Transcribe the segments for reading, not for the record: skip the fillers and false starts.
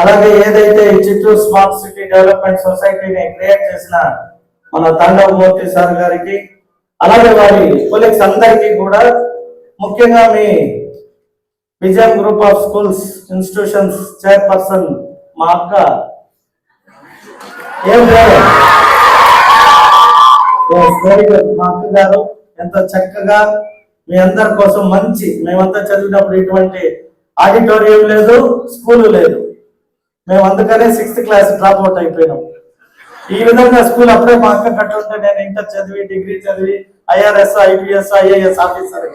అలాగే ఏదైతే Chittoor smart city development సొసైటీని క్రియేట్ చేసిన మన తాండవమూర్తి సార్ గారికి, అలాగే వారి కొలీగ్స్ అందరికీ కూడా, ముఖ్యంగా మీ విజయం group of schools institutions chairperson మా అక్క ఏం పేరు మా అక్క గారు ఎంత చక్కగా మీ అందరి కోసం మంచి, మేమంతా చదివినప్పుడు ఇటువంటి ఆడిటోరియం లేదు, స్కూల్ లేదు. మేము అందుకనే 6th క్లాస్ డ్రాప్ అవుట్ అయిపోయినాం. ఈ విధంగా స్కూల్ అప్పుడే మా అక్క కట్టుంటే నేను ఇంటర్ చదివి, డిగ్రీ చదివి, IRS, IPS, IAS ఆఫీసర్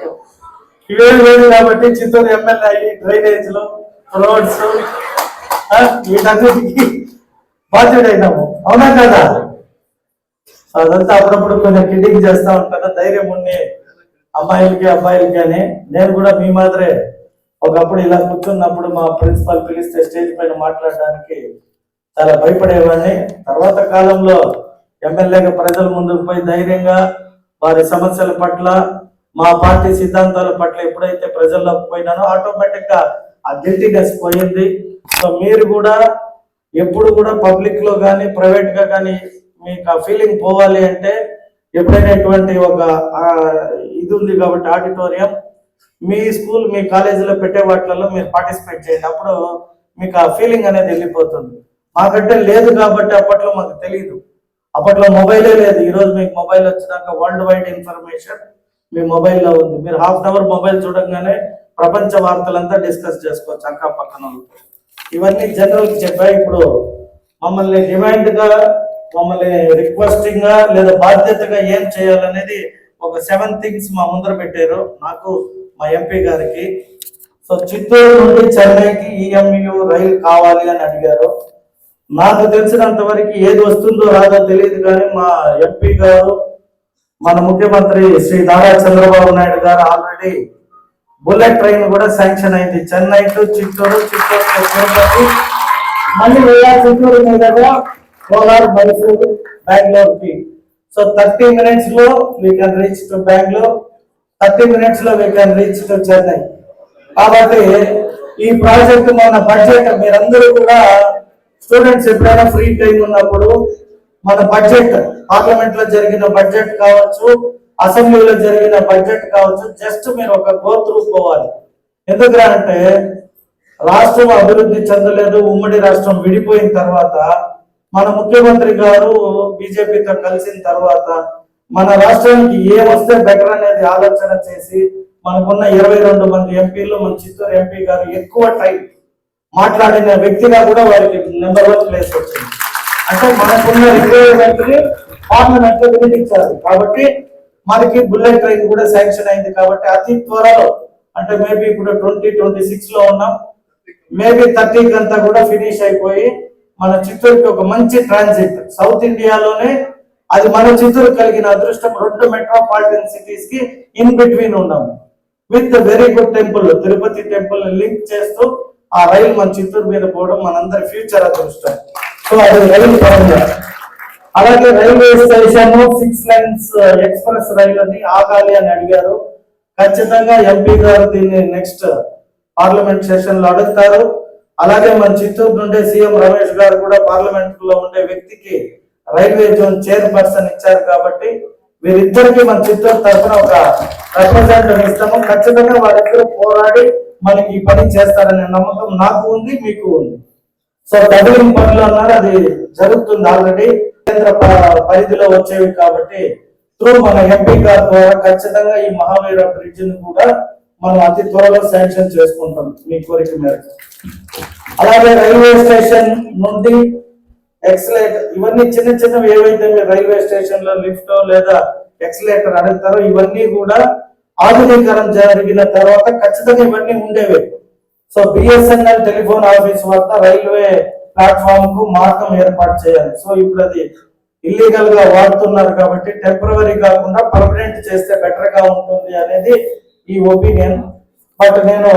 ఇవేమి లేదు. కాబట్టి చిత్తూరు ఎమ్మెల్యే అయ్యి డ్రైనేజ్లు, రోడ్స్ వీటన్నిటికీ బాధ్యుడైనాము. అవునా కదా? అదంతా అప్పుడప్పుడు కొంచెం కిడ్డింగ్ చేస్తా ఉంటాను. ధైర్యం ఉండి అమ్మాయిలకి అబ్బాయిలకి అని. నేను కూడా మీ మాదిరే ఒకప్పుడు ఇలా కూర్చున్నప్పుడు మా ప్రిన్సిపల్ పిలిస్తే స్టేజ్ పైన మాట్లాడడానికి చాలా భయపడేవాడిని. తర్వాత కాలంలో ఎమ్మెల్యేగా ప్రజల ముందుకు పోయి ధైర్యంగా వారి సమస్యల పట్ల, మా పార్టీ సిద్ధాంతాల పట్ల ఎప్పుడైతే ప్రజల్లోకి పోయినానో ఆటోమేటిక్ గా ఆ గిల్టీనెస్ పోయింది. సో మీరు కూడా ఎప్పుడు కూడా పబ్లిక్ లో కానీ ప్రైవేట్ గా కానీ మీకు ఆ ఫీలింగ్ పోవాలి అంటే ఎప్పుడైనా ఇటువంటి ఒక ఇది ఉంది కాబట్టి ఆడిటోరియం మీ స్కూల్, మీ కాలేజీలో పెట్టే వాటిలలో మీరు పార్టిసిపేట్ చేయండి. అప్పుడు మీకు ఆ ఫీలింగ్ అనేది వెళ్ళిపోతుంది. మాకంటే లేదు కాబట్టి అప్పట్లో మాకు తెలియదు. అప్పట్లో మొబైలే లేదు. ఈరోజు మీకు మొబైల్ వచ్చినాక వరల్డ్ వైడ్ ఇన్ఫర్మేషన్ మీ మొబైల్లో ఉంది. మీరు ½ అవర్ మొబైల్ చూడంగానే ప్రపంచ వార్తలంతా డిస్కస్ చేసుకోవచ్చు అక్క పక్కన. ఇవన్నీ జనరల్కి చెప్పా. ఇప్పుడు మమ్మల్ని డిమాండ్గా, మమ్మల్ని రిక్వెస్టింగ్ గా లేదా బాధ్యతగా ఏం చేయాలనేది ఒక 7 things మా ముందర పెట్టారు, నాకు మా ఎంపీ గారికి. సో చిత్తూరు నుండి చెన్నైకి EMU రైలు కావాలి అని అడిగారు. నాకు తెలిసినంత వరకు ఏది వస్తుందో రాదో తెలియదు, కానీ మా ఎంపీ గారు, మన ముఖ్యమంత్రి శ్రీ నారా చంద్రబాబు నాయుడు గారు ఆల్రెడీ బుల్లెట్ ట్రైన్ కూడా శాంక్షన్ అయింది. చెన్నై టు చిత్తూరు, చిత్తూరు టు తిరుపతి, మళ్ళీ చిత్తూరు మీదుగా కోలార్, మైసూరు, బెంగళూరుకి. సో 30 minutes లో we can reach to Bengaluru, 30 minutes లో we can reach to Chennai. కాబట్టి ఈ ప్రాజెక్ట్ మన బడ్జెట్, మీరందరూ కూడా స్టూడెంట్స్ ఎప్పుడైనా ఫ్రీ టైం ఉన్నప్పుడు మన బడ్జెట్, పార్లమెంట్ లో జరిగిన బడ్జెట్ కావచ్చు, అసెంబ్లీలో జరిగిన బడ్జెట్ కావచ్చు, జస్ట్ మీరు ఒక గో త్రూ పోవాలి. ఎందుకంటే రాష్ట్రం అభివృద్ధి చెందలేదు. ఉమ్మడి రాష్ట్రం విడిపోయిన తర్వాత మన ముఖ్యమంత్రి గారు బీజేపీతో కలిసిన తర్వాత మన రాష్ట్రానికి ఏమొస్తే బెటర్ అనేది ఆలోచన చేసి మనకున్న 22 మంది ఎంపీలు, మన చిత్తూరు ఎంపీ గారు ఎక్కువ టైం మాట్లాడిన వ్యక్తిగా కూడా వారికి నెంబర్ 1 ప్లేస్ వచ్చింది. అంటే మనకున్న రిక్వైర్మెంట్ ని పార్లమెంట్ లో వినిపించాలి. కాబట్టి మనకి బుల్లెట్ ట్రైన్ కూడా శాంక్షన్ అయింది. కాబట్టి అతి త్వరలో, అంటే మేబీ ఇప్పుడు 2026 లో ఉన్నాం, మేబీ 30 అంతా కూడా ఫినిష్ అయిపోయి మన చిత్తూరుకి ఒక మంచి ట్రాన్సిట్, సౌత్ ఇండియాలోనే అది మన చిత్తూరు కలిగిన అదృష్టం. 2 మెట్రోపాలిటన్ సిటీస్ కి ఇన్ బిట్వీన్ ఉన్నాము, with very good temple, Tirupati temple link చేస్తూ ఆ రైలు మన చిత్తూరు మీద పోవడం మనందరి ఫ్యూచర్ అదృష్టం. సో అది రైలు పరంగా. అలాగే రైల్వే స్టేషన్ 6 lanes ఎక్స్ప్రెస్ రైలు అని ఆగాలి అని అడిగారు. ఖచ్చితంగా ఎంపీ గారు దీన్ని నెక్స్ట్ పార్లమెంట్ సెషన్ లో అడుగుతారు. అలాగే మన చిత్తూరు నుండి సీఎం రమేష్ గారు కూడా పార్లమెంట్ లో ఉండే వ్యక్తికి రైల్వే జోన్ చైర్పర్సన్ ఇచ్చారు. కాబట్టి వీరిద్దరికి మన చిత్తూరు తరఫున ఒక రిప్రజెంటేటివ్ ఇస్తాము. ఖచ్చితంగా వారిద్దరు పోరాడి మనకి ఈ పని చేస్తారనే నమ్మకం నాకు ఉంది, మీకు ఉంది. సో డబులింగ్ పనులు అన్నారు, అది జరుగుతుంది ఆల్రెడీ, కేంద్ర పరిధిలో వచ్చేవి. కాబట్టి త్రూ మన ఎంపీ గారి ద్వారా ఖచ్చితంగా ఈ మహావీర బ్రిడ్జ్ ని కూడా మనం అతి త్వరలో శాంక్షన్ చేసుకుంటాం మీ కోరిక మేరకు. అలాగే రైల్వే స్టేషన్ నుండి ఎక్సలేటర్, ఇవన్నీ చిన్న చిన్నవి ఏవైతే మీరు రైల్వే స్టేషన్ లో లిఫ్ట్ లేదా ఎక్సలేటర్ అడుగుతారో ఇవన్నీ కూడా ఆధునీకరణ జరిగిన తర్వాత ఖచ్చితంగా ఇవన్నీ ఉండేవి. సో BSNL టెలిఫోన్ ఆఫీస్ వద్ద రైల్వే ప్లాట్ఫామ్ కు మార్గం ఏర్పాటు చేయాలి. సో ఇప్పుడు అది ఇల్లీగల్ గా వాడుతున్నారు కాబట్టి టెంపరరీ కాకుండా పర్మనెంట్ చేస్తే బెటర్ గా ఉంటుంది అనేది ఈ ఒపీనియన్. బట్ నేను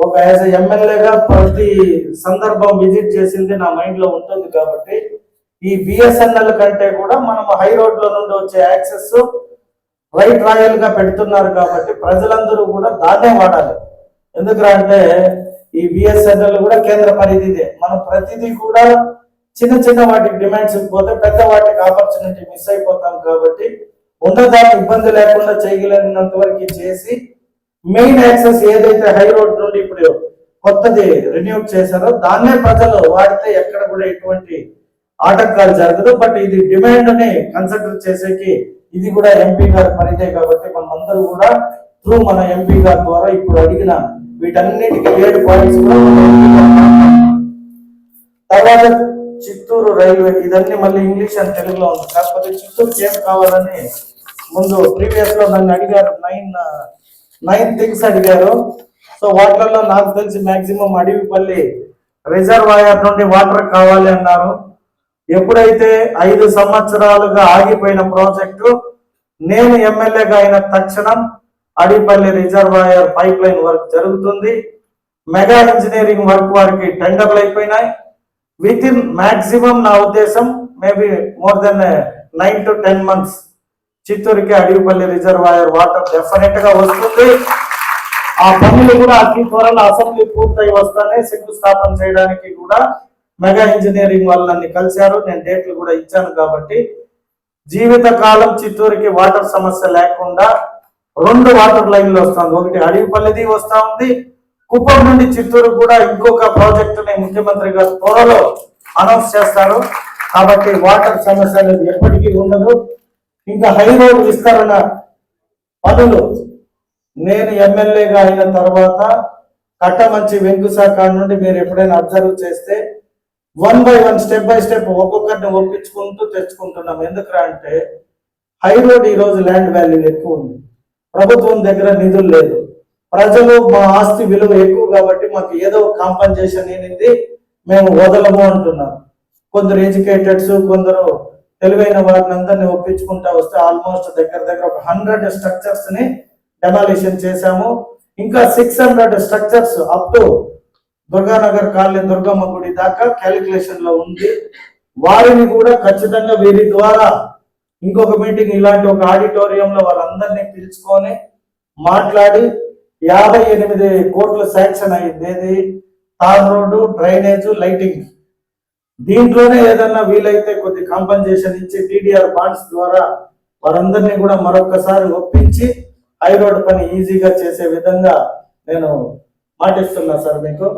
ఒక యాజ్ ఎమ్మెల్యేగా ప్రతి సందర్భం విజిట్ చేసింది నా మైండ్ లో ఉంటుంది. కాబట్టి ఈ BSNL కంటే కూడా మనం హై రోడ్ లో నుండి వచ్చే యాక్సెస్ రైట్ రాయల్ గా పెడుతున్నారు. కాబట్టి ప్రజలందరూ కూడా దాన్నే వాడాలి. ఎందుకంటే ఈ బిఎస్ఎన్ఎల్ కూడా కేంద్ర పరిధిదే. మనం ప్రతిదీ కూడా చిన్న చిన్న వాటికి డిమాండ్స్ పోతే పెద్ద వాటికి ఆపర్చునిటీ మిస్ అయిపోతాం కాబట్టి ఉన్నదాన్ని ఇబ్బంది లేకుండా చేయగలిగినంత వరకు చేసి మెయిన్ యాక్సెస్ ఏదైతే హై రోడ్ నుండి ఇప్పుడు కొత్తది రెన్యూ చేశారో దాన్నే ప్రజలు వాడితే ఎక్కడ కూడా ఎటువంటి ఆటంకాలు జరగదు. బట్ ఇది డిమాండ్ ని కన్సిడర్ చేసేకి ఇది కూడా ఎంపీ గారి పరిధే కాబట్టి మనమందరూ కూడా త్రూ మన ఎంపీ గారి ద్వారా ఇప్పుడు అడిగిన వీటన్నిటికీ 7 పాయింట్స్ కూడా తర్వాత చిత్తూరు రైల్వే ఇదన్నీ మళ్ళీ ఇంగ్లీష్ అండ్ తెలుగులో ఉంది. కాకపోతే చిత్తూరుకి ఏం కావాలని ముందు ప్రీవియస్ లో నన్ను అడిగారు, 9 థింగ్స్ అడిగారు. సో వాటిలలో నాకు తెలిసి మాక్సిమం అడవిపల్లి రిజర్వాయర్ నుండి వాటర్ కావాలి అన్నారు. ఎప్పుడైతే 5 సంవత్సరాలుగా ఆగిపోయిన ప్రాజెక్టు నేను ఎమ్మెల్యేగా అయిన తక్షణం Adavipalli reservoir pipe line work జరుగుతుంది. మెగా ఇంజనీరింగ్ వర్క్ వారికి టెండర్లు అయిపోయినాయి. విత్ ఇన్ మాక్సిమం నా ఉద్దేశం maybe more than 9 to 10 months చిత్తూరుకి అడవిపల్లి రిజర్వాయర్ వాటర్ డెఫినెట్ గా వస్తుంది. ఆ పనులు కూడా అతి త్వరలో అసెంబ్లీ పూర్తయి వస్తానే శంకుస్థాపన చేయడానికి కూడా మెగా ఇంజనీరింగ్ వాళ్ళని కలిశారు. నేను డేట్లు కూడా ఇచ్చాను కాబట్టి జీవిత కాలం చిత్తూరుకి వాటర్ సమస్య లేకుండా 2 వాటర్ లైన్లు వస్తుంది. ఒకటి అడవిపల్లిది వస్తా ఉంది, కుప్పం నుండి చిత్తూరు కూడా ఇంకొక ప్రాజెక్టుని ముఖ్యమంత్రి గారు త్వరలో అనౌన్స్ చేస్తారు. కాబట్టి వాటర్ సమస్య అనేది ఎప్పటికీ ఉండదు. ఇంకా హై రోడ్ విస్తరణ పనులు నేను ఎమ్మెల్యేగా అయిన తర్వాత కట్టమంచి వెంకుశాఖ నుండి మీరు ఎప్పుడైనా అబ్జర్వ్ చేస్తే 1 by 1 స్టెప్ బై స్టెప్ ఒక్కొక్కరిని ఒప్పించుకుంటూ తెచ్చుకుంటున్నాం. ఎందుకురా అంటే హై రోడ్ ఈ రోజు ల్యాండ్ వాల్యూ ఎక్కువ ఉంది, ప్రభుత్వం దగ్గర నిధులు లేదు, ప్రజలు మా ఆస్తి విలువ ఎక్కువ కాబట్టి మాకు ఏదో కాంపన్సేషన్ అనేది మేము వదలము అంటున్నాం. కొందరు ఎడ్యుకేటెడ్స్, కొందరు తెలివైన వారిని అందరినీ ఒప్పించుకుంటా వస్తే ఆల్మోస్ట్ దగ్గర ఒక 100 స్ట్రక్చర్స్ ని డెమాలిషన్ చేశాము. ఇంకా 600 structures up to Durganagar colony Durgamma గుడి దాకా క్యాలిక్యులేషన్ లో ఉంది. వారిని కూడా ఖచ్చితంగా వీరి ద్వారా ఇంకొక మీటింగ్ ఇలాంటి ఒక ఆడిటోరియంలో వాళ్ళందరినీ పిలుచుకొని మాట్లాడి 58 కోట్లు శాంక్షన్ అయింది. ఏది తార్ రోడ్డు, డ్రైనేజ్, లైటింగ్. దీంట్లోనే ఏదన్నా వీలైతే కొద్ది కాంపన్సేషన్ ఇచ్చి టీడీఆర్ బాండ్స్ ద్వారా వారందరినీ కూడా మరొకసారి ఒప్పించి హై రోడ్ పని ఈజీగా చేసే విధంగా నేను మాటిస్తున్నా సార్ మీకు.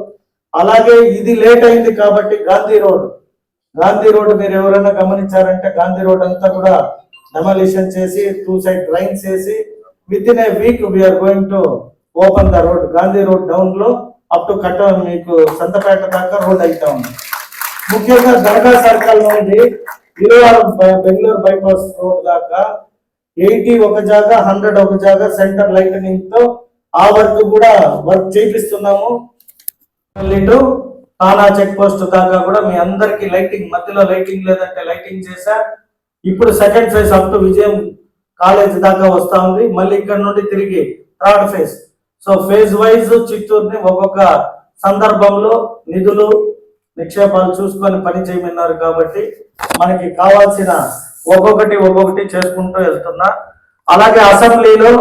అలాగే ఇది లేట్ అయింది కాబట్టి గాంధీ రోడ్ మీరు ఎవరైనా గమనించారంటే గాంధీ రోడ్ అంతా కూడా డెమాలిషన్ చేసి 2 side డ్రైన్స్ వేసి within a week we're going to open the road. Gandhi road down లో అప్ టు కట్ట మీకు సంతపేట దాకా రోడ్ అయితే ఉంది. ముఖ్యంగా దర్గా సర్కిల్ నుండి ఇరువారం బెంగళూరు బైపాస్ రోడ్ దాకా 80 ఒక జాగా, 100 ఒక జాగా సెంటర్ లైటనింగ్ తో ఆ వర్క్ కూడా వర్క్ చేపిస్తున్నాము. తానా చెక్ పోస్ట్ దాకా కూడా మీ అందరికి లైటింగ్, మధ్యలో లైటింగ్ లేదంటే లైటింగ్ చేశా. ఇప్పుడు second phase up to Vijayam college దాకా వస్తా ఉంది. మళ్ళీ ఇక్కడ నుండి తిరిగి 3rd phase. So phase wise చిత్తూరుని ఒక్కొక్క సందర్భంలో నిధులు నిక్షేపాలు చూసుకొని పని చేయమన్నారు కాబట్టి మనకి కావాల్సిన ఒక్కొక్కటి చేసుకుంటూ వెళ్తున్నా. అలాగే అసెంబ్లీలో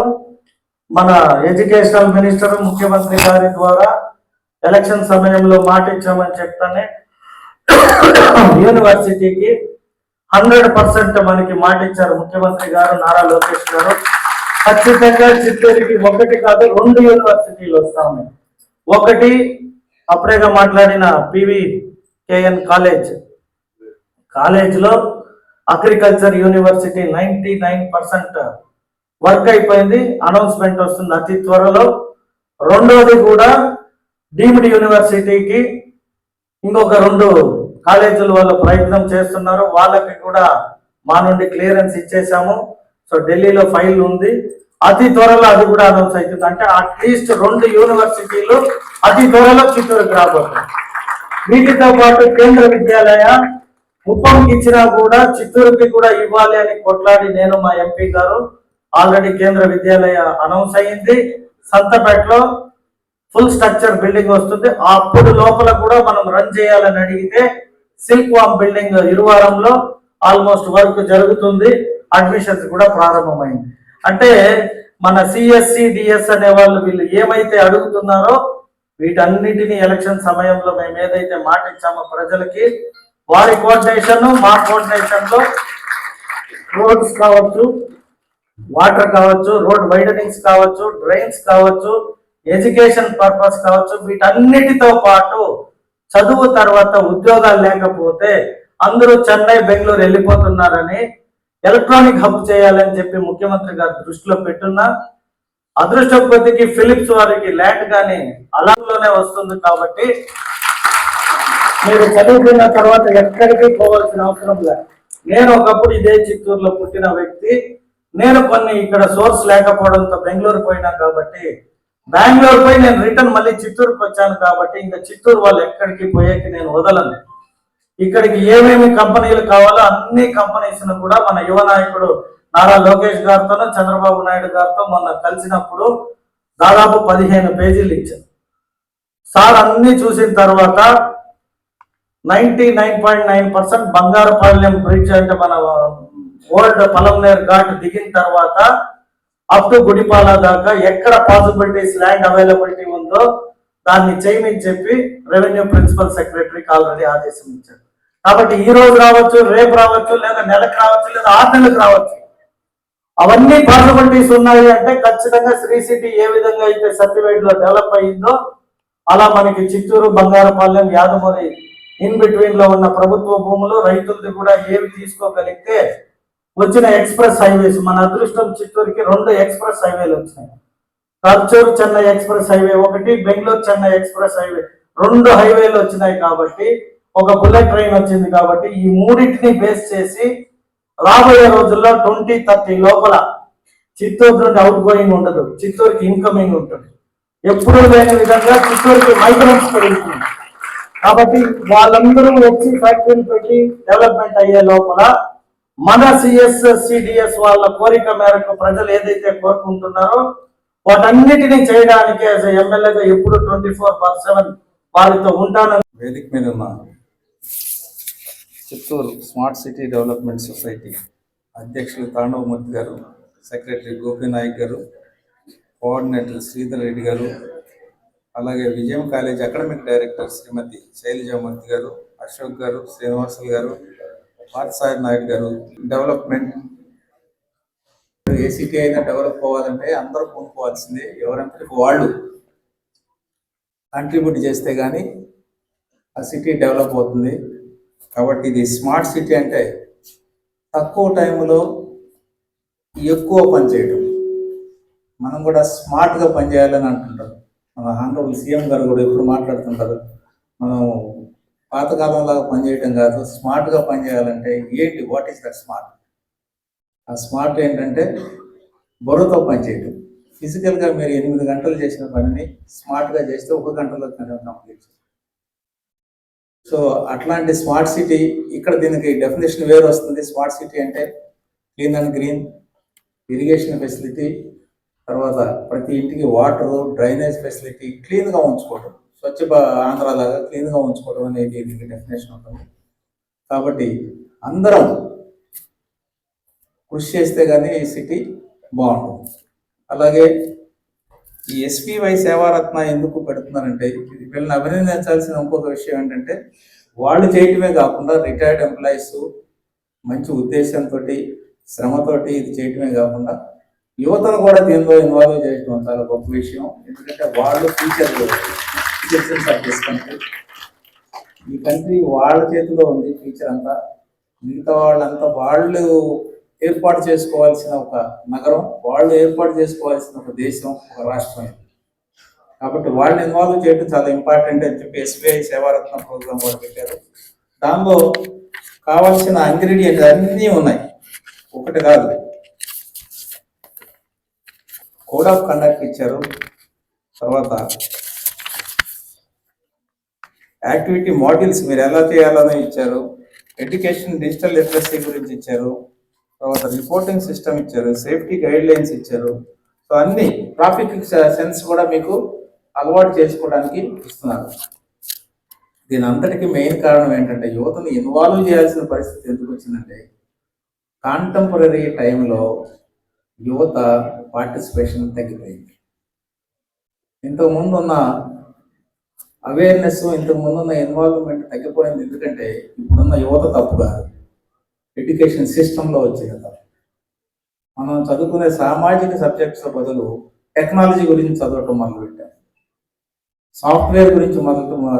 మన ఎడ్యుకేషనల్ మినిస్టర్ ముఖ్యమంత్రి గారి ద్వారా ఎలక్షన్ సమయంలో మాట ఇచ్చామని చెప్తానే యూనివర్సిటీకి 100% మనకి మాట ఇచ్చారు ముఖ్యమంత్రి గారు, నారా లోకేష్ గారు. ఖచ్చితంగా చిత్తూరుకి 1 కాదు 2 యూనివర్సిటీలు వస్తా ఉన్నాయి. ఒకటి అప్పుడేగా మాట్లాడిన పివికేఎన్ కాలేజ్లో అగ్రికల్చర్ యూనివర్సిటీ 99% వర్క్ అయిపోయింది. అనౌన్స్మెంట్ వస్తుంది అతి త్వరలో. రెండోది కూడా డీమ్డ్ యూనివర్సిటీకి ఇంకొక 2 కాలేజీలు వాళ్ళు ప్రయత్నం చేస్తున్నారు. వాళ్ళకి కూడా మా నుండి క్లియరెన్స్ ఇచ్చేసాము. సో ఢిల్లీలో ఫైల్ ఉంది, అతి త్వరలో అది కూడా అనౌన్స్ అవుతుంది. అంటే అట్లీస్ట్ 2 యూనివర్సిటీలు అతి త్వరలో చిత్తూరుకి రాబోతుంది. వీటితో పాటు కేంద్ర విద్యాలయ కుప్పంకి ఇచ్చినా కూడా చిత్తూరుకి కూడా ఇవ్వాలి అని కొట్లాడి నేను మా ఎంపీ గారు ఆల్రెడీ కేంద్ర విద్యాలయ అనౌన్స్ అయ్యింది. సంతపేటలో ఫుల్ స్ట్రక్చర్ బిల్డింగ్ వస్తుంది. అప్పుడు లోపల కూడా మనం రన్ చేయాలని అడిగితే సిల్క్ వామ్ బిల్డింగ్ ఇరువారంలో ఆల్మోస్ట్ వర్క్ జరుగుతుంది. అడ్మిషన్స్ కూడా ప్రారంభమైంది. అంటే మన సిఎస్సి డిఎస్ అనే వాళ్ళు వీళ్ళు ఏమైతే అడుగుతున్నారో వీటన్నిటిని ఎలక్షన్ సమయంలో మేము ఏదైతే మాట ఇచ్చామో ప్రజలకి, వారి కోఆర్డినేషన్ మా కోఆర్డినేషన్ లో రోడ్స్ కావచ్చు, వాటర్ కావచ్చు, రోడ్ వైడనింగ్స్ కావచ్చు, డ్రైన్స్ కావచ్చు, ఎడ్యుకేషన్ పర్పస్ కావచ్చు, వీటన్నిటితో పాటు చదువు తర్వాత ఉద్యోగాలు లేకపోతే అందరూ చెన్నై, బెంగళూరు వెళ్ళిపోతున్నారని ఎలక్ట్రానిక్ హబ్ చేయాలని చెప్పి ముఖ్యమంత్రి గారు దృష్టిలో పెట్టున్నా, అదృష్టపతికి ఫిలిప్స్ వారికి ల్యాండ్ కానీ అలాంటిలోనే వస్తుంది. కాబట్టి మీరు చదువుకున్న తర్వాత ఎక్కడికి పోవాల్సిన అవసరం లేదు. నేను ఒకప్పుడు ఇదే చిత్తూరులో పుట్టిన వ్యక్తి. నేను కొన్ని ఇక్కడ సోర్స్ లేకపోవడంతో బెంగళూరు పోయినా కాబట్టి, బెంగళూరు పోయి నేను రిటర్న్ మళ్ళీ చిత్తూరుకి వచ్చాను కాబట్టి ఇంకా చిత్తూరు వాళ్ళు ఎక్కడికి పోయేకి నేను వదలను. ఇక్కడికి ఏమేమి కంపెనీలు కావాలో అన్ని కంపెనీస్ కూడా మన యువ నాయకుడు నారా లోకేష్ గారితోనూ చంద్రబాబు నాయుడు గారితో మొన్న కలిసినప్పుడు దాదాపు 15 పేజీలు ఇచ్చారు. సార్ అన్ని చూసిన తర్వాత 99.9% బంగారపాలెం బ్రిడ్జ్ అంటే మన ఓల్డ్ పలంనేర్ ఘాట్ దిగిన తర్వాత అప్ టు గుడిపాల దాకా ఎక్కడ పాసిబిలిటీస్ ల్యాండ్ అవైలబిలిటీ ఉందో దాన్ని చేయమని చెప్పి రెవెన్యూ ప్రిన్సిపల్ సెక్రటరీకి ఆల్రెడీ ఆదేశం ఇచ్చారు. కాబట్టి ఈ రోజు రావచ్చు, రేపు రావచ్చు, లేదా నెలకు రావచ్చు, లేదా 6 నెలలకు రావచ్చు. అవన్నీ పాసిబిలిటీస్ ఉన్నాయి అంటే ఖచ్చితంగా శ్రీ సిటీ ఏ విధంగా అయితే సర్టిఫైడ్ లో డెవలప్ అయ్యిందో అలా మనకి చిత్తూరు, బంగారపాలెం, యాదమరి ఇన్ బిట్వీన్ లో ఉన్న ప్రభుత్వ భూములు రైతులది కూడా ఏవి తీసుకోగలిగితే వచ్చిన ఎక్స్ప్రెస్ హైవేస్, మన అదృష్టం చిత్తూరుకి 2 ఎక్స్ప్రెస్ హైవేలు వచ్చినాయి. తర్చూరు చెన్నై ఎక్స్ప్రెస్ హైవే ఒకటి, బెంగళూరు చెన్నై ఎక్స్ప్రెస్ హైవే 2 హైవేలు వచ్చినాయి. కాబట్టి ఒక బుల్లెట్ ట్రైన్ వచ్చింది. కాబట్టి ఈ మూడింటిని బేస్ చేసి రాబోయే రోజుల్లో 2030 లోపల చిత్తూరు నుండి అవుట్ గోయింగ్ ఉండదు, చిత్తూరుకి ఇన్కమింగ్ ఉంటుంది. ఎప్పుడూ లేని విధంగా చిత్తూరుకి మైగ్రెంట్స్ పెరుగుతుంది. కాబట్టి వాళ్ళందరూ వచ్చి ఫ్యాక్టరీలు పెట్టి డెవలప్మెంట్ అయ్యే లోపల మన సిఎస్, సిడిఎస్ వాళ్ళ కోరిక మేరకు ప్రజలు ఏదైతే కోరుకుంటున్నారో వాటన్నిటినీ చేయడానికి యాజ్ ఎమ్మెల్యేగా ఎప్పుడు 24/7 వారితో ఉంటానని. వేదిక మీద ఉన్న Chittoor smart city development society అధ్యక్షులు తాండవమూర్తి గారు, సెక్రటరీ గోపీనాయక్ గారు, కోఆర్డినేటర్ శ్రీధర్ రెడ్డి గారు, అలాగే విజయం కాలేజ్ అకాడమిక్ డైరెక్టర్ శ్రీమతి శైలజామూర్తి గారు, అశోక్ గారు, శ్రీనివాసులు గారు, పార్థసాయి నాయుడు గారు. డెవలప్మెంట్ ఏ సిటీ అయినా డెవలప్ అవ్వాలంటే అందరూ పూనుకోవాల్సిందే. ఎవరంటే వాళ్ళు కంట్రిబ్యూట్ చేస్తే కానీ ఆ సిటీ డెవలప్ అవుతుంది. కాబట్టి ఇది స్మార్ట్ సిటీ అంటే తక్కువ టైంలో ఎక్కువ పని చేయడం. మనం కూడా స్మార్ట్గా పనిచేయాలని అంటుంటారు. మన హానరబుల్ సీఎం గారు కూడా ఎప్పుడు మాట్లాడుతుంటారు, మనం పాతకాలంలాగా పనిచేయటం కాదు, స్మార్ట్గా పనిచేయాలంటే ఏంటి, వాట్ ఈస్ దట్ స్మార్ట్? ఆ స్మార్ట్ ఏంటంటే బుర్రతో పనిచేయటం. ఫిజికల్గా మీరు 8 గంటలు చేసిన పనిని స్మార్ట్గా చేస్తే 1 గంటలో కంప్లీట్. సో అట్లాంటి స్మార్ట్ సిటీ ఇక్కడ దీనికి డెఫినేషన్ వేరు వస్తుంది. స్మార్ట్ సిటీ అంటే clean and green, irrigation facility, తర్వాత ప్రతి ఇంటికి వాటరు, డ్రైనేజ్ ఫెసిలిటీ, క్లీన్గా ఉంచుకోవడం, స్వచ్ఛ ఆంధ్రలాగా క్లీన్గా ఉంచుకోవడం అనేది దీనికి డెఫినేషన్ ఉంటుంది. కాబట్టి అందరం కృషి చేస్తే కానీ ఈ సిటీ బాగుంటుంది. అలాగే ఈ ఎస్పీవై సేవారత్న ఎందుకు పెడుతున్నారంటే వీళ్ళని అభినందించాల్సిన ఇంకొక విషయం ఏంటంటే వాళ్ళు చేయటమే కాకుండా రిటైర్డ్ ఎంప్లాయీస్ మంచి ఉద్దేశంతో శ్రమతోటి ఇది చేయటమే కాకుండా యువతను కూడా దీనిలో ఇన్వాల్వ్ చేయడం చాలా గొప్ప విషయం. ఎందుకంటే వాళ్ళు ఫ్యూచర్స్ ఆఫ్ దిస్ కంట్రీ. ఈ కంట్రీ వాళ్ళ చేతిలో ఉంది ఫ్యూచర్ అంతా. మిగతా వాళ్ళంతా వాళ్ళు ఏర్పాటు చేసుకోవాల్సిన ఒక నగరం, వాళ్ళు ఏర్పాటు చేసుకోవాల్సిన ఒక దేశం, ఒక రాష్ట్రం. కాబట్టి వాళ్ళని ఇన్వాల్వ్ చేయడం చాలా ఇంపార్టెంట్ అని చెప్పి ఎస్బీఐ సేవారత్న ప్రోగ్రామ్ కూడా పెట్టారు. దానిలో కావాల్సిన ఇంగ్రీడియంట్స్ అన్నీ ఉన్నాయి, ఒకటి కాదు. కోడ్ ఆఫ్ కండక్ట్ ఇచ్చారు, తర్వాత యాక్టివిటీ మాడ్యూల్స్ మీరు ఎలా చేయాలని ఇచ్చారు, ఎడ్యుకేషన్ డిజిటల్ లిటరసీ గురించి ఇచ్చారు, తర్వాత రిపోర్టింగ్ సిస్టమ్ ఇచ్చారు, సేఫ్టీ గైడ్ లైన్స్ ఇచ్చారు. సో అన్ని ట్రాఫిక్ సెన్స్ కూడా మీకు అలవాటు చేసుకోవడానికి ఇస్తున్నారు. దీని అంతటికి మెయిన్ కారణం ఏంటంటే యువతను ఇన్వాల్వ్ చేయాల్సిన పరిస్థితి ఎందుకు వచ్చిందంటే కాంటెంపరీ టైంలో యువత పార్టిసిపేషన్ తగ్గిపోయింది. ఇంతకుముందు ఉన్న అవేర్నెస్ ఇంతకు ముందున్న ఇన్వాల్వ్మెంట్ తగ్గిపోయింది. ఎందుకంటే ఇప్పుడున్న యువత తప్పు కాదు, ఎడ్యుకేషన్ సిస్టంలో వచ్చింది తప్పు. మనం చదువుకునే సామాజిక సబ్జెక్ట్స్ బదులు టెక్నాలజీ గురించి చదవటం మొదలుపెట్టాం, సాఫ్ట్వేర్ గురించి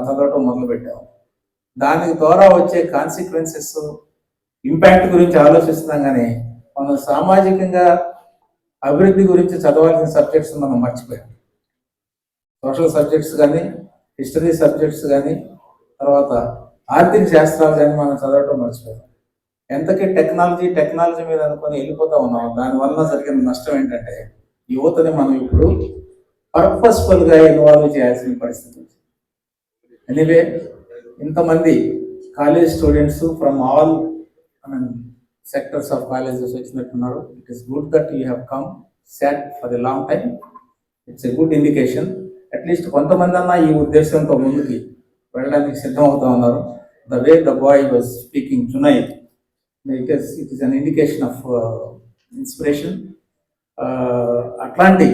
చదవటం మొదలుపెట్టాం. దాని ద్వారా వచ్చే కాన్సిక్వెన్సెస్, ఇంపాక్ట్ గురించి ఆలోచిస్తున్నాం. కానీ మనం సామాజికంగా అభివృద్ధి గురించి చదవాల్సిన సబ్జెక్ట్స్ మనం మర్చిపోయాం. సోషల్ సబ్జెక్ట్స్ కానీ, హిస్టరీ సబ్జెక్ట్స్ కానీ, తర్వాత ఆర్థిక శాస్త్రాలు కానీ మనం చదవటం మర్చిపోయాం. ఎంతకీ టెక్నాలజీ మీద అనుకొని వెళ్ళిపోతా ఉన్నాం. దానివల్ల జరిగిన నష్టం ఏంటంటే యువతని మనం ఇప్పుడు పర్పస్ఫుల్గా ఇన్వాల్వ్ చేయాల్సిన పరిస్థితి ఉంది. ఎనీవే, ఇంతమంది college students from all sectors of colleges వచ్చినట్టున్నారు. It is good that you have come sat for a long time. It's a good indication. At least కొంతమంది అన్నా ఈ ఉద్దేశంతో ముందుకి వెళ్ళడానికి సిద్ధం అవుతా ఉన్నారు. The way the boy was speaking tonight, it is an indication of inspiration. అట్లాంటి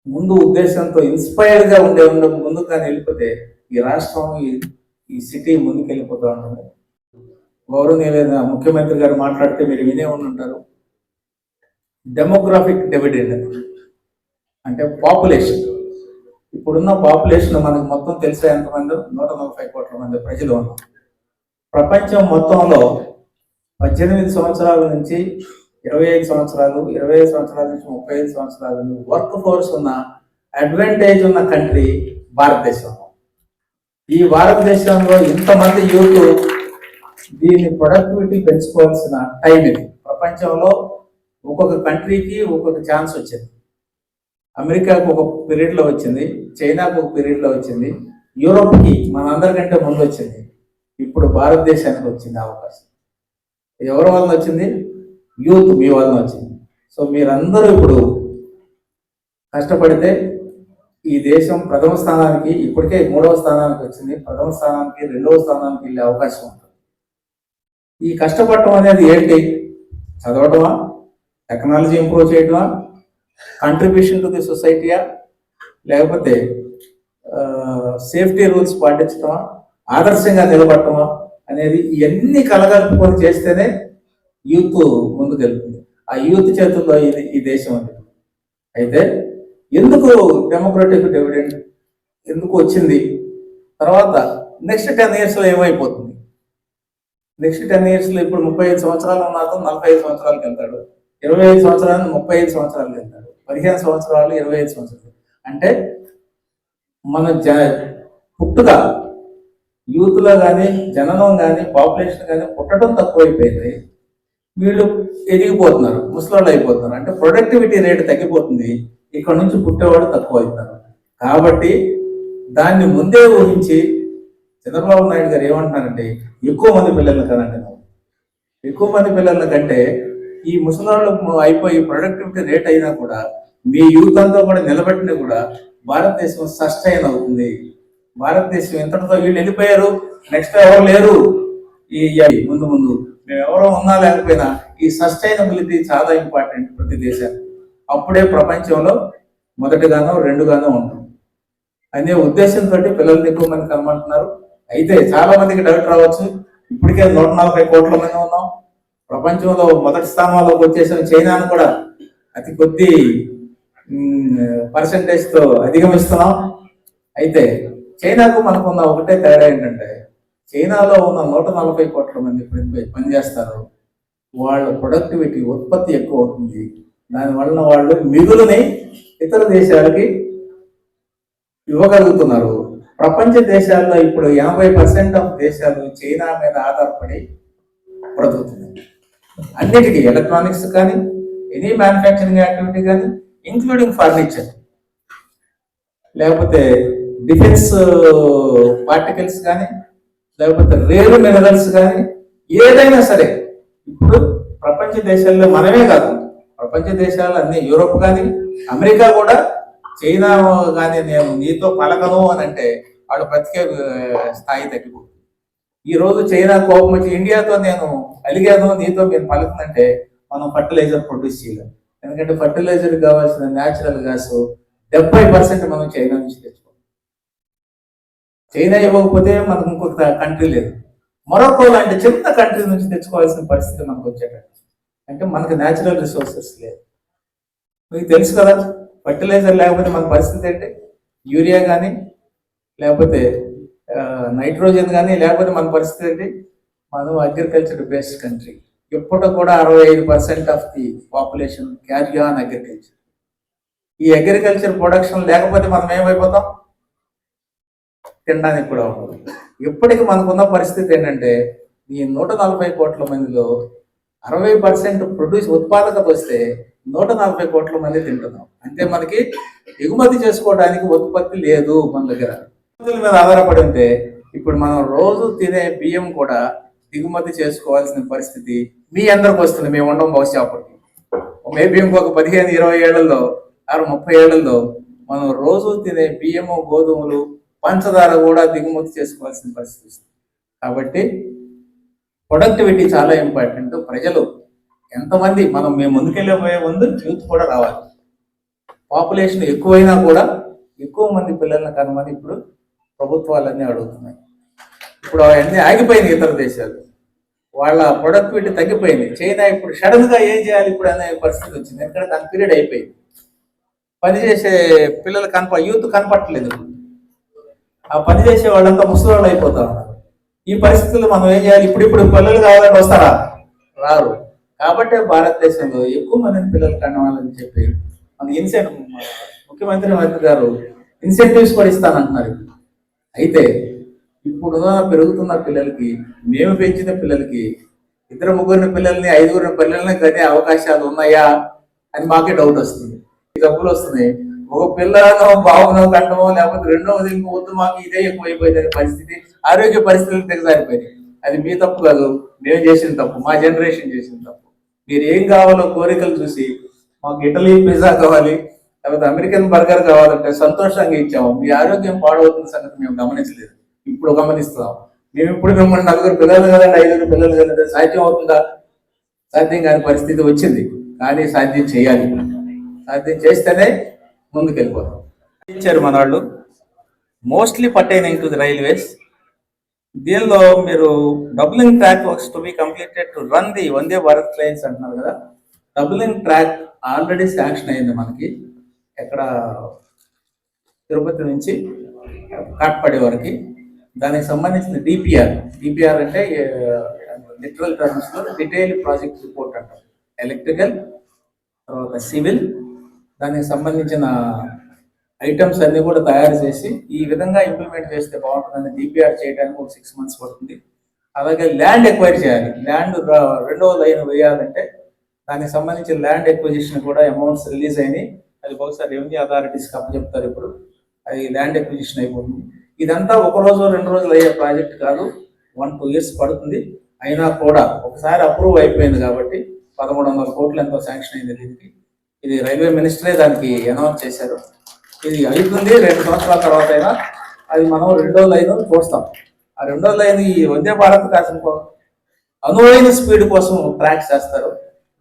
ముందు ఉద్దేశంతో ఇన్స్పైర్డ్గా ఉండే ముందుకు కానీ వెళ్ళిపోతే ఈ రాష్ట్రం, ఈ సిటీ ముందుకు వెళ్ళిపోతూ ఉంటుంది. గౌరవనీయులైన ముఖ్యమంత్రి గారు మాట్లాడితే మీరు వినే ఉంటారు. డెమోగ్రాఫిక్ డివిడెండ్ అంటే పాపులేషన్. ఇప్పుడున్న పాపులేషన్ మనకు మొత్తం తెలిసే ఎంతమంది, 140 కోట్ల మంది ప్రజలు ఉన్నాం. ప్రపంచం మొత్తంలో 18 సంవత్సరాల నుంచి 25 సంవత్సరాలు, 25 సంవత్సరాల నుంచి 35 సంవత్సరాలు వర్క్ ఫోర్స్ ఉన్న అడ్వాంటేజ్ ఉన్న కంట్రీ భారతదేశం. ఈ భారతదేశంలో ఇంతమంది యూత్, దీని ప్రొడక్టివిటీ పెంచుకోవాల్సిన టైం ఇది. ప్రపంచంలో ఒక్కొక్క కంట్రీకి ఒక్కొక్క ఛాన్స్ వచ్చింది. అమెరికాకు ఒక పీరియడ్లో వచ్చింది, చైనాకు ఒక పీరియడ్లో వచ్చింది, యూరోప్కి మనందరికంటే ముందు వచ్చింది. ఇప్పుడు భారతదేశానికి వచ్చింది అవకాశం. ఎవరి వలన వచ్చింది? యూత్ మీ వలన వచ్చింది. సో మీరందరూ ఇప్పుడు కష్టపడితే ఈ దేశం ప్రథమ స్థానానికి, ఇప్పటికే 3వ స్థానానికి వచ్చింది, ప్రథమ స్థానానికి, 2వ స్థానానికి వెళ్ళే అవకాశం ఉంటుంది. ఈ కష్టపడటం అనేది ఏంటి? చదవటమా, టెక్నాలజీ ఇంప్రూవ్ చేయటమా, కంట్రిబ్యూషన్ టు ది సొసైటీయా, లేకపోతే సేఫ్టీ రూల్స్ పాటించటమా, ఆదర్శంగా నిలబడటమా అనేది ఇవన్నీ కలగలుపుకొని చేస్తేనే యూత్ ముందుకెళ్తుంది. ఆ యూత్ చేతుల్లో ఈ దేశం ఉంది. అయితే ఎందుకు డెమోక్రటిక్ డివిడెండ్ ఎందుకు వచ్చింది? తర్వాత నెక్స్ట్ 10 yearsలో ఏమైపోతుంది? నెక్స్ట్ 10 yearsలో ఇప్పుడు 35 సంవత్సరాలు ఉన్నాక 45 సంవత్సరాలకు వెళ్తాడు, 25 సంవత్సరాలు 35 సంవత్సరాలకు వెళ్తాడు, 15 సంవత్సరాలు 25 సంవత్సరాలు. అంటే మన పుట్టుక యూత్లో కానీ, జననం కానీ, పాపులేషన్ కానీ పుట్టడం తక్కువైపోయింది. వీళ్ళు ఎదిగిపోతున్నారు, ముసలాళ్ళు అయిపోతున్నారు. అంటే ప్రొడక్టివిటీ రేట్ తగ్గిపోతుంది. ఇక్కడ నుంచి పుట్టేవాడు తక్కువ అవుతున్నారు. కాబట్టి దాన్ని ముందే ఊహించి చంద్రబాబు నాయుడు గారు ఏమంటున్నారంటే, ఎక్కువ మంది పిల్లల్ని కనండి. ఎక్కువ మంది పిల్లల కంటే ఈ ముసలాళ్ళు అయిపోయి ప్రొడక్టివిటీ రేట్ అయినా కూడా మీ యూత్ అంతా కూడా నిలబెట్టినా కూడా భారతదేశం సస్టైన్ అవుతుంది. భారతదేశం ఎంతటితో వీళ్ళు వెళ్ళిపోయారు, నెక్స్ట్ ఎవరు లేరు. ఈ ముందు మేము ఎవరో ఉన్నా లేకపోయినా ఈ సస్టైనబిలిటీ చాలా ఇంపార్టెంట్ ప్రతి దేశానికి. అప్పుడే ప్రపంచంలో మొదటిగానో రెండుగానో ఉంటుంది అనే ఉద్దేశంతో పిల్లల్ని ఎక్కువ మంది కనమంటున్నారు. అయితే చాలా మందికి డౌట్ రావచ్చు, ఇప్పటికే 140 కోట్ల మంది ఉన్నాం, ప్రపంచంలో మొదటి స్థానంలోకి వచ్చేసిన చైనాను కూడా అతి కొద్ది పర్సంటేజ్తో అధిగమిస్తున్నాం. అయితే చైనాకు మనకున్న ఒకటే తేడా ఏంటంటే, చైనాలో ఉన్న 140 కోట్ల మంది పనిచేస్తారు, వాళ్ళ ప్రొడక్టివిటీ ఉత్పత్తి ఎక్కువ అవుతుంది. దానివల్ల వాళ్ళు మిగులుని ఇతర దేశాలకి ఇవ్వగలుగుతున్నారు. ప్రపంచ దేశాల్లో ఇప్పుడు 80% ఆఫ్ దేశాలు చైనా మీద ఆధారపడి బ్రతుకుతున్నాయి. అన్నిటికీ, ఎలక్ట్రానిక్స్ కానీ, ఎనీ మ్యానుఫ్యాక్చరింగ్ యాక్టివిటీ కానీ, ఇంక్లూడింగ్ ఫర్నిచర్, లేకపోతే డిఫెన్స్ పార్టికల్స్ కానీ, లేకపోతే రేర్ మినరల్స్ కానీ, ఏదైనా సరే ఇప్పుడు ప్రపంచ దేశాల్లో మనమే కాదు, ప్రపంచ దేశాలు అన్ని, యూరోప్ కానీ, అమెరికా కూడా చైనా కానీ నేను నీతో పలకను అని అంటే వాడు బ్రతికే స్థాయి తగ్గిపోతుంది. ఈరోజు చైనా కోపం వచ్చి ఇండియాతో నేను అలిగాను, నీతో మీరు పలుకునంటే మనం ఫర్టిలైజర్ ప్రొడ్యూస్ చేయలేము. ఎందుకంటే ఫర్టిలైజర్ కావాల్సిన న్యాచురల్ గ్యాస్ 70% మనం చైనా నుంచి తెచ్చుకోవాలి. చైనా ఇవ్వకపోతే మనకు ఇంకొక కంట్రీ లేదు. మొరక్కో లాంటి చిన్న కంట్రీ నుంచి తెచ్చుకోవాల్సిన పరిస్థితి మనకు వచ్చేటట్టు. అంటే మనకు న్యాచురల్ రిసోర్సెస్ లేదు. మీకు తెలుసు కదా, ఫర్టిలైజర్ లేకపోతే మన పరిస్థితి ఏంటి? యూరియా కానీ లేకపోతే నైట్రోజన్ కానీ లేకపోతే మన పరిస్థితి ఏంటి? మనం అగ్రికల్చర్ బేస్డ్ కంట్రీ. ఇప్పుడు కూడా 65% of the population carry on agriculture. ఈ అగ్రికల్చర్ ప్రొడక్షన్ లేకపోతే మనం ఏమైపోతాం? తినడానికి కూడా ఉండదు. ఇప్పటికి మనకున్న పరిస్థితి ఏంటంటే, ఈ 140 కోట్ల మందిలో 60% ప్రొడ్యూస్ ఉత్పాదకత వస్తే 140 కోట్ల మంది తింటున్నాం. అంటే మనకి ఎగుమతి చేసుకోవడానికి ఉత్పత్తి లేదు మన దగ్గర. ఉత్పత్తుల మీద ఆధారపడి ఉంటే ఇప్పుడు మనం రోజు తినే బియ్యం కూడా దిగుమతి చేసుకోవాల్సిన పరిస్థితి మీ అందరికి వస్తుంది. మేము ఉండం బహుశా అప్పటికి మేబీ ఇంకొక 15-20 ఏళ్లలో 30 ఏళ్లలో మనం రోజు తినే బియ్యము, గోధుమలు, పంచదార కూడా దిగుమతి చేసుకోవాల్సిన పరిస్థితి వస్తుంది. కాబట్టి ప్రొడక్టివిటీ చాలా ఇంపార్టెంట్. ప్రజలు ఎంతమంది మేము ముందుకెళ్ళిపోయే ముందు యూత్ కూడా రావాలి. పాపులేషన్ ఎక్కువైనా కూడా ఎక్కువ మంది పిల్లల్ని కనమని ఇప్పుడు ప్రభుత్వాలన్నీ అడుగుతున్నాయి. ఇప్పుడు అవన్నీ ఆగిపోయినాయి. ఇతర దేశాలు వాళ్ళ ప్రొడక్టివిటీ తగ్గిపోయింది. చైనా ఇప్పుడు సడన్ గా ఏం చేయాలి ఇప్పుడు అనే పరిస్థితి వచ్చింది. ఎందుకంటే దాని పీరియడ్ అయిపోయింది. పనిచేసే పిల్లలు యూత్ కనపట్టలేదు. ఆ పని చేసే వాళ్ళంతా ముసలి వాళ్ళు అయిపోతా ఉన్నారు. ఈ పరిస్థితుల్లో మనం ఏం చేయాలి? ఇప్పుడు పిల్లలు కావాలంటే వస్తారా? రారు. కాబట్టి భారతదేశంలో ఎక్కువ మందిని పిల్లలు కనవాలని చెప్పి మన ముఖ్యమంత్రి మంత్రి గారు ఇన్సెంటివ్స్ కూడా ఇస్తానంటున్నారు. అయితే ఇప్పుడు పెరుగుతున్న పిల్లలకి, మేము పెంచిన పిల్లలకి 2-3 పిల్లల్ని 5 పిల్లల్ని కనే అవకాశాలు ఉన్నాయా అని మాకే డౌట్ వస్తుంది. డబ్బులు వస్తున్నాయి. ఒక పిల్లను బాగునో కంటమో లేకపోతే రెండవది ఇంకొద్దు, మాకు ఇదే ఎక్కువైపోయింది అనే పరిస్థితి, ఆరోగ్య పరిస్థితులు దిగజారిపోయినాయి. అది మీ తప్పు కాదు, మేము చేసిన తప్పు, మా జనరేషన్ చేసిన తప్పు. మీరు ఏం కావాలో కోరికలు చూసి మాకు ఇటలీ పిజ్జా కావాలి లేకపోతే అమెరికన్ బర్గర్ కావాలంటే సంతోషంగా ఇచ్చాము. మీ ఆరోగ్యం పాడవుతున్న సంగతి మేము గమనించలేదు. ఇప్పుడు గమనిస్తున్నాం. మేము ఇప్పుడు మిమ్మల్ని 4 పిల్లలు కదండి, 5 పిల్లలు కదండి, సాధ్యం అవుతుందా? సాధ్యం కాని పరిస్థితి వచ్చింది. కానీ సాధ్యం చేయాలి. సాధ్యం చేస్తేనే ముందుకు వెళ్ళిపోతాం. ఇచ్చారు మన వాళ్ళు mostly pertaining to the railways. దీనిలో మీరు doubling track works to be completed to run the Vande Bharat trains అంటున్నారు కదా. డబ్లింగ్ ట్రాక్ ఆల్రెడీ శాంక్షన్ అయింది మనకి. ఎక్కడ? తిరుపతి నుంచి కాట్పాడి వరకు. దానికి సంబంధించిన డిపిఆర్ అంటే లిటరల్ టర్మ్స్ లో డీటెయిల్ ప్రాజెక్ట్ రిపోర్ట్ అంటారు. ఎలక్ట్రికల్, తర్వాత సివిల్, దానికి సంబంధించిన ఐటమ్స్ అన్ని కూడా తయారు చేసి ఈ విధంగా ఇంప్లిమెంట్ చేస్తే బాగుంటుందని డిపిఆర్ చేయడానికి ఒక 6 months పడుతుంది. అలాగే ల్యాండ్ ఎక్వైర్ చేయాలి. ల్యాండ్ 2వ లైన్ వేయాలంటే దానికి సంబంధించిన ల్యాండ్ ఎక్విజిషన్ కూడా అమౌంట్స్ రిలీజ్ అయినాయి. అది బహుశా రెవెన్యూ అథారిటీస్కి అప్పచెప్తారు. ఇప్పుడు అది ల్యాండ్ ఎక్విజిషన్ అయిపోతుంది. ఇదంతా 1 రోజు 2 రోజులు అయ్యే ప్రాజెక్ట్ కాదు, 1-2 years పడుతుంది. అయినా కూడా ఒకసారి అప్రూవ్ అయిపోయింది కాబట్టి 1100 కోట్లు ఎంతో శాంక్షన్ అయింది దీనికి. ఇది రైల్వే మినిస్టరే దానికి అనౌన్స్ చేశారు. ఇది అవుతుంది 2 సంవత్సరాల తర్వాత అయినా అది మనం 2వ లైన్ చూస్తాం. ఆ 2వ లైన్ ఈ వందే భారత్ కాసిన అనువైన స్పీడ్ కోసం ట్రాక్ చేస్తారు.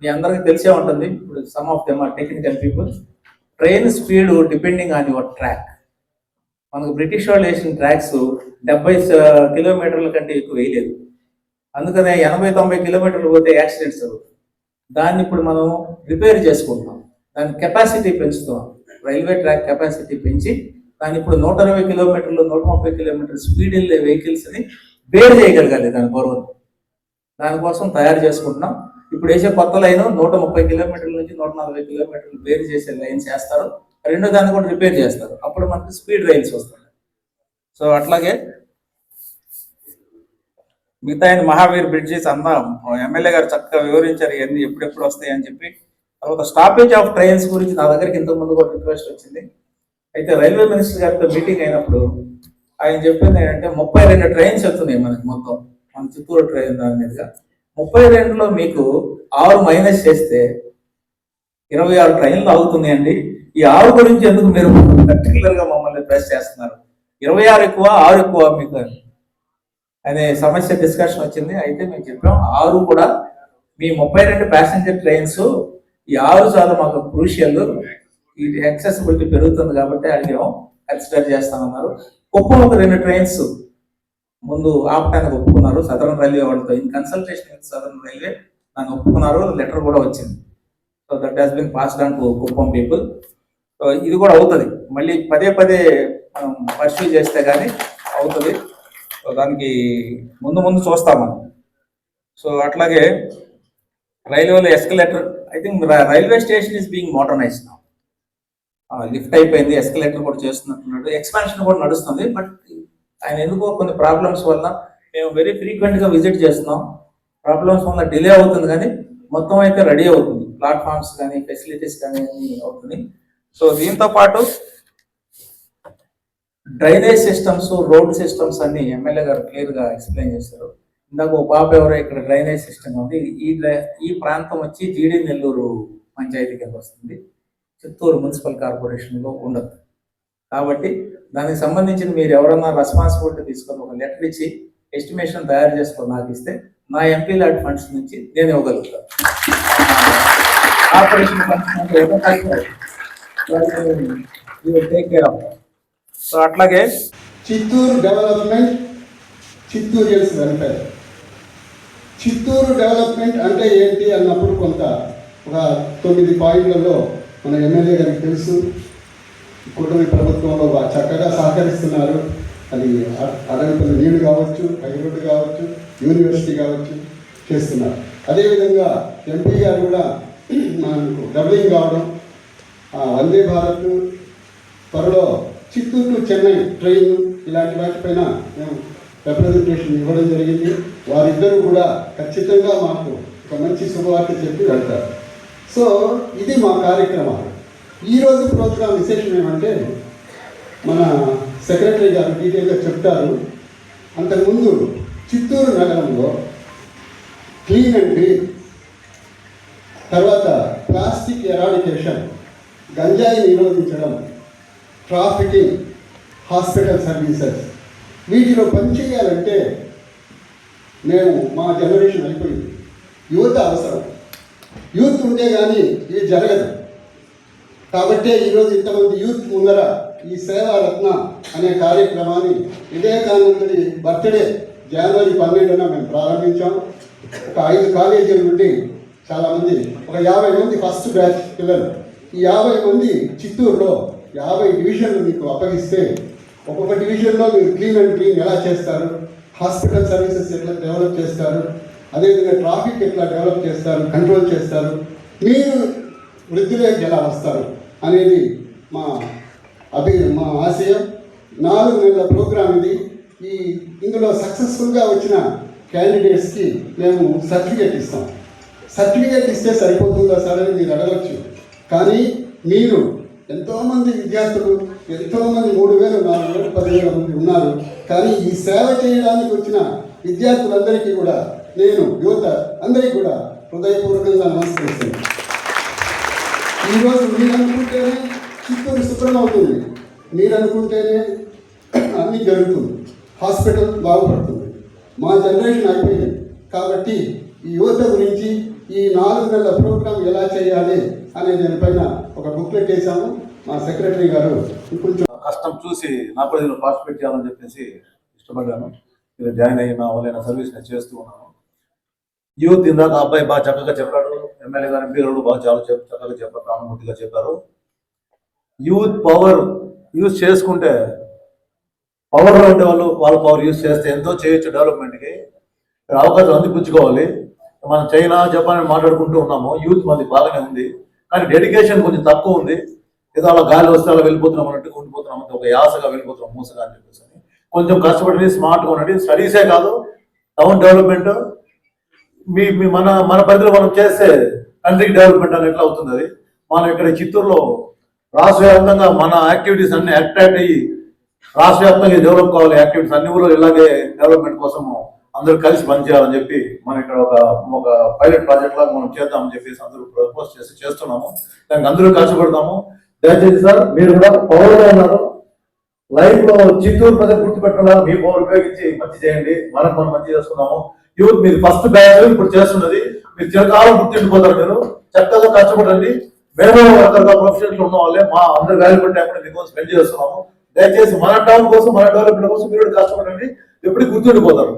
మీ అందరికీ తెలిసే ఉంటుంది. ఇప్పుడు some of them are technical people. Train speed depending on your track. మనకు బ్రిటిష్ వాళ్ళు వేసిన ట్రాక్స్ 70 కిలోమీటర్ల కంటే ఎక్కువ వేయలేదు. అందుకనే 80-90 కిలోమీటర్లు పోతే యాక్సిడెంట్స్ అవుతాయి. దాన్ని ఇప్పుడు మనం రిపేర్ చేసుకుంటాం. దాని కెపాసిటీ పెంచుతాం. రైల్వే ట్రాక్ కెపాసిటీ పెంచి దాన్ని ఇప్పుడు 120 కిలోమీటర్లు 130 కిలోమీటర్లు స్పీడ్ వెళ్ళే వెహికల్స్ని బేర్ చేయగలగాలి దాని బరువును. దానికోసం తయారు చేసుకుంటున్నాం. ఇప్పుడు వేసే కొత్త లైన్ 130 కిలోమీటర్ల నుంచి 140 కిలోమీటర్లు బేర్ చేసే లైన్స్ వేస్తారు. రెండో దాన్ని కూడా రిపేర్ చేస్తారు. అప్పుడు మనకి స్పీడ్ రైల్స్ వస్తాయి. సో అట్లాగే మిగతా మహావీర్ బ్రిడ్జెస్ అన్న ఎమ్మెల్యే గారు చక్కగా వివరించారు ఇవన్నీ ఎప్పుడెప్పుడు వస్తాయి అని చెప్పి. తర్వాత స్టాపేజ్ ఆఫ్ ట్రైన్స్ గురించి నా దగ్గరికి ఇంతకుముందు కూడా రిక్వెస్ట్ వచ్చింది. అయితే రైల్వే మినిస్టర్ గారితో మీటింగ్ అయినప్పుడు ఆయన చెప్పింది ఏంటంటే 32 ట్రైన్స్ వస్తున్నాయి మనకి మొత్తం మన చిత్తూరు ట్రైన్ దాని మీదుగా. 32లో మీకు 6 మైనస్ చేస్తే 26 ట్రైన్లు ఆగుతున్నాయండి. ఈ 6 గురించి ఎందుకు మీరు పర్టికులర్ గా మమ్మల్ని ప్రెస్ చేస్తున్నారు? 26 ఎక్కువ 6 ఎక్కువ మీకు అనే సమస్య డిస్కషన్ వచ్చింది. అయితే మేము చెప్పాం 6 కూడా మీ 32 ప్యాసింజర్ ట్రైన్స్, ఈ 6 చాలా మాకు క్రూషియల్. ఇది యాక్సెసిబిలిటీ పెరుగుతుంది కాబట్టి అడిగాం. కన్సిడర్ చేస్తామన్నారు. కుప్పం ఒక 2 ట్రైన్స్ ముందు ఆపటానికి ఒప్పుకున్నారు సదరన్ రైల్వే వాళ్ళతో. In consultation with southern railway నన్ను ఒప్పుకున్నారు, లెటర్ కూడా వచ్చింది. So that has been passed on to Kuppam people. So ఇది కూడా అవుతుంది, మళ్ళీ పదే పదే మనం పర్సూ చేస్తే కానీ అవుతుంది. సో దానికి ముందు చూస్తాం మనం. సో అట్లాగే రైల్వేలో escalator, I think railway station is being modernised now. Lift అయిపోయింది, ఎస్కలేటర్ కూడా చేస్తున్నట్టున్నాడు, ఎక్స్పాన్షన్ కూడా నడుస్తుంది. బట్ ఆయన ఎందుకో కొన్ని ప్రాబ్లమ్స్ వల్ల మేము వెరీ ఫ్రీక్వెంట్గా విజిట్ చేస్తున్నాం. ప్రాబ్లమ్స్ వల్ల డిలే అవుతుంది, కానీ మొత్తం అయితే రెడీ అవుతుంది. ప్లాట్ఫామ్స్ కానీ ఫెసిలిటీస్ కానీ అన్ని అవుతుంది. సో దీంతో పాటు డ్రైనేజ్ సిస్టమ్స్, రోడ్ సిస్టమ్స్ అన్ని ఎమ్మెల్యే గారు క్లియర్గా ఎక్స్ప్లెయిన్ చేశారు. ఇందాక ఒక పాప ఎవరో ఇక్కడ డ్రైనేజ్ సిస్టమ్ ఉంది. ఈ ప్రాంతం వచ్చి జీడి నెల్లూరు పంచాయతీ కింద వస్తుంది, చిత్తూరు మున్సిపల్ కార్పొరేషన్లో ఉండదు. కాబట్టి దానికి సంబంధించిన మీరు ఎవరన్నా రెస్పాన్సిబిలిటీ తీసుకొని ఒక లెటర్ ఇచ్చి ఎస్టిమేషన్ తయారు చేసుకొని నాకు ఇస్తే నా ఎంపీ ల్యాడ్ ఫండ్స్ నుంచి నేను ఇవ్వగలుగుతాను. Corporation funds take care of. So అట్లాగే Chittoor development, Chittoorians welfare. Chittoor development అంటే ఏంటి అన్నప్పుడు కొంత ఒక 9 పాయింట్లలో మన ఎమ్మెల్యే గారికి తెలుసు. కూటమి ప్రభుత్వంలో చక్కగా సహకరిస్తున్నారు. అది అడవిపల్లి నీళ్లు కావచ్చు, హైరోడ్డు కావచ్చు, యూనివర్సిటీ కావచ్చు చేస్తున్నారు. అదేవిధంగా ఎంపీ గారు కూడా మనకు డబ్లింగ్ కావడం, వందే భారత్, త్వరలో చిత్తూరు టు చెన్నై ట్రైన్, ఇలాంటి వాటిపైన మేము రిప్రజెంటేషన్ ఇవ్వడం జరిగింది. వారిద్దరూ కూడా ఖచ్చితంగా మాకు ఒక మంచి శుభవార్త చెప్పి వెళ్తారు. సో ఇది మా కార్యక్రమాలు. ఈరోజు ప్రోగ్రాం విశేషం ఏమంటే మన సెక్రటరీ గారు డీటెయిల్గా చెప్తారు. అంతకుముందు చిత్తూరు నగరంలో క్లీన్ అండ్ గ్రీన్, తర్వాత ప్లాస్టిక్ ఎరాడికేషన్, గంజాయి నిరోధించడం, ట్రాఫికింగ్, హాస్పిటల్ సర్వీసెస్, వీటిలో పనిచేయాలంటే మేము మా జనరేషన్ అయిపోయింది. యువత అవసరం. యూత్ ఉంటే కానీ ఇది జరగదు. కాబట్టే ఈరోజు ఇంతమంది యూత్ ముందర ఈ సేవారత్న అనే కార్యక్రమాన్ని వివేకానందుడి బర్త్డే జనవరి 12న మేము ప్రారంభించాం. ఒక 5 కాలేజీల నుండి చాలామంది, ఒక 50 మంది ఫస్ట్ బ్యాచ్ పిల్లలు. ఈ 50 మంది చిత్తూరులో 50 డివిజన్లు మీకు అప్పగిస్తే ఒక్కొక్క డివిజన్లో మీరు క్లీన్ అండ్ క్లీన్ ఎలా చేస్తారు, హాస్పిటల్ సర్వీసెస్ ఎట్లా డెవలప్ చేస్తారు, అదేవిధంగా ట్రాఫిక్ ఎట్లా డెవలప్ చేస్తారు, కంట్రోల్ చేస్తారు, మీరు వృద్ధిలోకి ఎలా వస్తారు అనేది మా ఆశయం. 4 నెలల ప్రోగ్రామ్ ఇది. ఇందులో సక్సెస్ఫుల్గా వచ్చిన క్యాండిడేట్స్కి మేము సర్టిఫికేట్ ఇస్తాం. సర్టిఫికేట్ ఇస్తే సరిపోతుందా సార్ అని మీరు అడగచ్చు. కానీ మీరు ఎంతోమంది విద్యార్థులు, ఎంతోమంది 3,000, 4,000, 10,000 మంది ఉన్నారు. కానీ ఈ సేవ చేయడానికి వచ్చిన విద్యార్థులందరికీ కూడా నేను యువత అందరికీ కూడా హృదయపూర్వకంగా నమస్కరిస్తున్నాను. ఈరోజు మీరు అనుకుంటేనే చిత్తూరు శుభ్రమవుతుంది, మీరు అనుకుంటేనే అన్నీ జరుగుతుంది, హాస్పిటల్ బాగుపడుతుంది. మా జనరేషన్ అయిపోయింది. కాబట్టి ఈ యువత గురించి ఈ 4 నెలల ప్రోగ్రాం ఎలా చేయాలి అనే దానిపైన ఒక బుక్లెట్ వేసాము. మా సెక్రటరీ గారు ఇప్పుడు కష్టం చూసి నాకు కూడా దీనిలో పార్టిసిపేట్ చేయాలని చెప్పేసి ఇష్టపడ్డాను. ఇలా జాయిన్ అయిన వాళ్ళైనా సర్వీస్ నేను చేస్తూ ఉన్నాను. యూత్ ఇందాక అబ్బాయి బాగా చక్కగా చెప్పాడు, ఎమ్మెల్యే గారు ఎంపీ గారు బాగా చాలా చక్కగా చెప్పారు, ప్రాణమూర్తిగా చెప్పారు. యూత్ పవర్ యూజ్ చేసుకుంటే, పవర్లో ఉండే వాళ్ళ పవర్ యూజ్ చేస్తే ఎంతో చేయొచ్చు డెవలప్మెంట్కి. అవకాశం అందిపుచ్చుకోవాలి. మనం చైనా, జపాన్ మాట్లాడుకుంటూ ఉన్నాము. యూత్ మనది బాగానే ఉంది, కానీ డెడికేషన్ కొంచెం తక్కువ ఉంది. ఏదో అలా గాలి వస్తే అలా వెళ్ళిపోతున్నాం అన్నట్టు ఉండిపోతున్నాం, ఒక యాసగా వెళ్ళిపోతున్నాం, మూసగా అని చెప్పేసి. కొంచెం కష్టపడి స్మార్ట్గా ఉండండి. స్టడీసే కాదు, టౌన్ డెవలప్మెంట్ మన పరిధిలో మనం చేస్తే కంట్రీకి డెవలప్మెంట్ అని ఎట్లా అవుతుంది. అది మనం ఇక్కడ చిత్తూరులో రాష్ట్ర వ్యాప్తంగా మన యాక్టివిటీస్ అన్ని అట్రాక్ట్ అయ్యి రాష్ట్ర వ్యాప్తంగా డెవలప్ కావాలి. యాక్టివిటీస్ అన్ని ఊళ్ళో ఇలాగే డెవలప్మెంట్ కోసం అందరూ కలిసి పనిచేయాలని చెప్పి మనం ఇక్కడ ఒక పైలట్ ప్రాజెక్ట్ లాగా మనం చేద్దామని చెప్పేసి అందరూ ప్రపోజ్ చేస్తున్నాము. దానికి అందరూ కష్టపడతాము. దయచేసి సార్ మీరు కూడా పవర్లో ఉన్నారు. లైఫ్ లో చిత్తూరు ప్రజలు గుర్తుపెట్టాలా, మీ పవర్ ఉపయోగించి మంచి చేయండి. మనం మంచి చేసుకున్నాము. యూత్ మీరు ఫస్ట్ బ్యాచ్ ఇప్పుడు చేస్తున్నది, మీరు చిరకాలం గుర్తుండిపోతారు. మీరు చక్కగా కష్టపడండి. మేము రకరకాల ప్రొఫెషన్స్ ఉన్న వాళ్ళే, మా అందరు వాల్యుబుల్ టైం మీకోసం స్పెండ్ చేస్తున్నాము. దయచేసి మన టౌన్ కోసం మన డెవలప్మెంట్ కోసం మీరు కష్టపడండి, ఎప్పటికీ గుర్తుండిపోతారు.